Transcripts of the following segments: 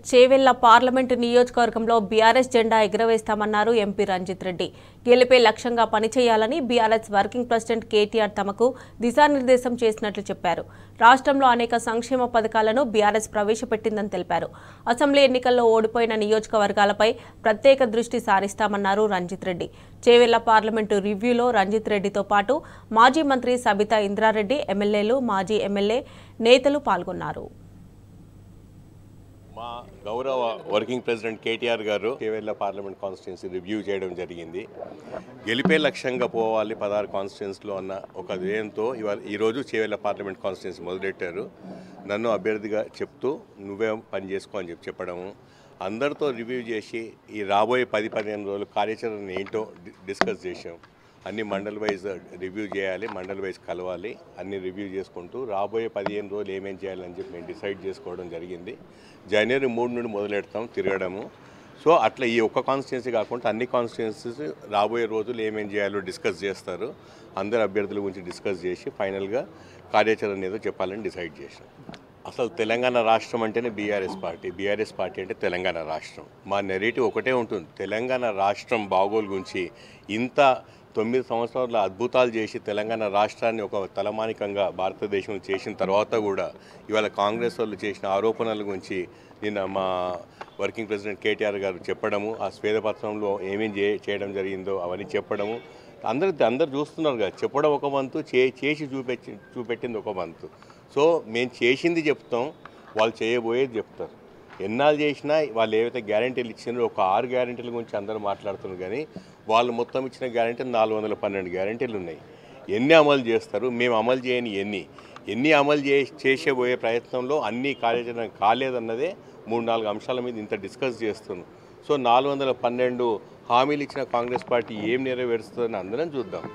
Chevella parliament నియోజకవర్గంలో BRS జెండా ఎగురవేస్తామన్నారు MP Ranjith Reddy. గెలిపే లక్ష్యంగా పనిచేయాలని బీఆర్ఎస్ వర్కింగ్ ప్రెసిడెంట్ కేటీఆర్ తమకు దిశానిర్దేశం చేసినట్లు చెప్పారు. రాష్ట్రంలో అనేక సంక్షేమ పథకాలను బీఆర్ఎస్ ప్రవేశపెట్టిందని తెలిపారు. అసెంబ్లీ ఎన్నికల్లో ఓడిపోయిన నియోజకవర్గాలపై ప్రత్యేక దృష్టి సారిస్తామన్నారు రంజిత్ రెడ్డి. చేవెళ్ల పార్లమెంటు రివ్యూలో రంజిత్ రెడ్డితో పాటు మాజీ మంత్రి సబితా ఇంద్రారెడ్డి, ఎమ్మెల్యేలు, మాజీ ఎమ్మెల్యే నేతలు పాల్గొన్నారు. మా గౌరవ వర్కింగ్ ప్రెసిడెంట్ కేటీఆర్ గారు చేవెళ్ల పార్లమెంట్ కాన్స్టిట్యున్సీ రివ్యూ చేయడం జరిగింది. గెలిపే లక్ష్యంగా పోవాలి 16 కాన్స్టిట్యున్సీలో అన్న ఒక ధ్యేయంతో ఈరోజు చేవెళ్ల పార్లమెంట్ కాన్స్టిట్యున్సీ మొదలెట్టారు. నన్ను అభ్యర్థిగా చెప్తూ నువ్వే పని చేసుకో అని చెప్పడము, అందరితో రివ్యూ చేసి ఈ రాబోయే 10-15 రోజులు కార్యాచరణ ఏంటో డిస్కస్ చేసాం. అన్ని మండల్ వైజ్ రివ్యూ చేయాలి, మండల్ వైజ్ కలవాలి, అన్ని రివ్యూ చేసుకుంటూ రాబోయే 15 రోజులు ఏమేం చేయాలని చెప్పి మేము డిసైడ్ చేసుకోవడం జరిగింది. జనవరి 3 నుండి మొదలెడతాం తిరగడము. సో అట్లా ఈ ఒక్క కాన్స్టిట్యున్సీ కాకుండా అన్ని కాన్స్టిట్యున్సీస్ రాబోయే రోజులు ఏమేం చేయాలో డిస్కస్ చేస్తారు. అందరు అభ్యర్థుల గురించి డిస్కస్ చేసి ఫైనల్గా కార్యాచరణ ఏదో చెప్పాలని డిసైడ్ చేసాం. అసలు తెలంగాణ రాష్ట్రం అంటేనే బీఆర్ఎస్ పార్టీ అంటే తెలంగాణ రాష్ట్రం. మా నెరేటివ్ ఒకటే ఉంటుంది, తెలంగాణ రాష్ట్రం బాగోలు గురించి. ఇంత 9 సంవత్సరాల అద్భుతాలు చేసి తెలంగాణ రాష్ట్రాన్ని ఒక తలమానికంగా భారతదేశం చేసిన తర్వాత కూడా ఇవాళ కాంగ్రెస్ వాళ్ళు చేసిన ఆరోపణల గురించి నిన్న మా వర్కింగ్ ప్రెసిడెంట్ కేటీఆర్ గారు చెప్పడము, ఆ శ్వేతపత్రంలో ఏమేం చేయడం జరిగిందో అవన్నీ చెప్పడము, అందరు చూస్తున్నారు కదా. చెప్పడం ఒక వంతు, చేసి చూపెట్టింది ఒక వంతు. సో మేము చేసింది చెప్తాం, వాళ్ళు చేయబోయేది చెప్తారు. ఎన్నాళ్ళు చేసినా వాళ్ళు ఏవైతే గ్యారెంటీలు ఇచ్చినారో ఒక 6 గ్యారెంటీల గురించి అందరూ మాట్లాడుతున్నారు, కానీ వాళ్ళు మొత్తం ఇచ్చిన గ్యారెంటీలు 412 గ్యారెంటీలు ఉన్నాయి. ఎన్ని అమలు చేస్తారు, మేము అమలు చేయని ఎన్ని అమలు చేసేబోయే ప్రయత్నంలో అన్ని కార్యాచరణ కాలేదన్నదే 3-4 అంశాల మీద ఇంత డిస్కస్ చేస్తున్నాం. సో 412 హామీలు ఇచ్చిన కాంగ్రెస్ పార్టీ ఏం నెరవేరుస్తుందని అందరం చూద్దాం.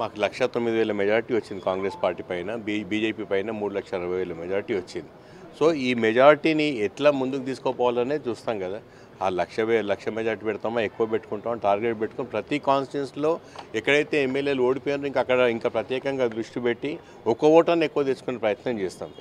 మాకు 1,09,000 మెజార్టీ వచ్చింది కాంగ్రెస్ పార్టీ పైన, బీజేపీ పైన 3,60,000 మెజార్టీ వచ్చింది. సో ఈ మెజార్టీని ఎట్లా ముందుకు తీసుకోపోవాలనే చూస్తాం కదా. ఆ లక్ష మెజార్టీ పెడతామా, ఎక్కువ పెట్టుకుంటామా, టార్గెట్ పెట్టుకుని ప్రతి కాన్స్టిట్యున్సీలో ఎక్కడైతే ఎమ్మెల్యేలు ఓడిపోయారో ఇంకా ప్రత్యేకంగా దృష్టి పెట్టి ఒక్క ఓటాన్ని ఎక్కువ తెచ్చుకునే ప్రయత్నం చేస్తాం.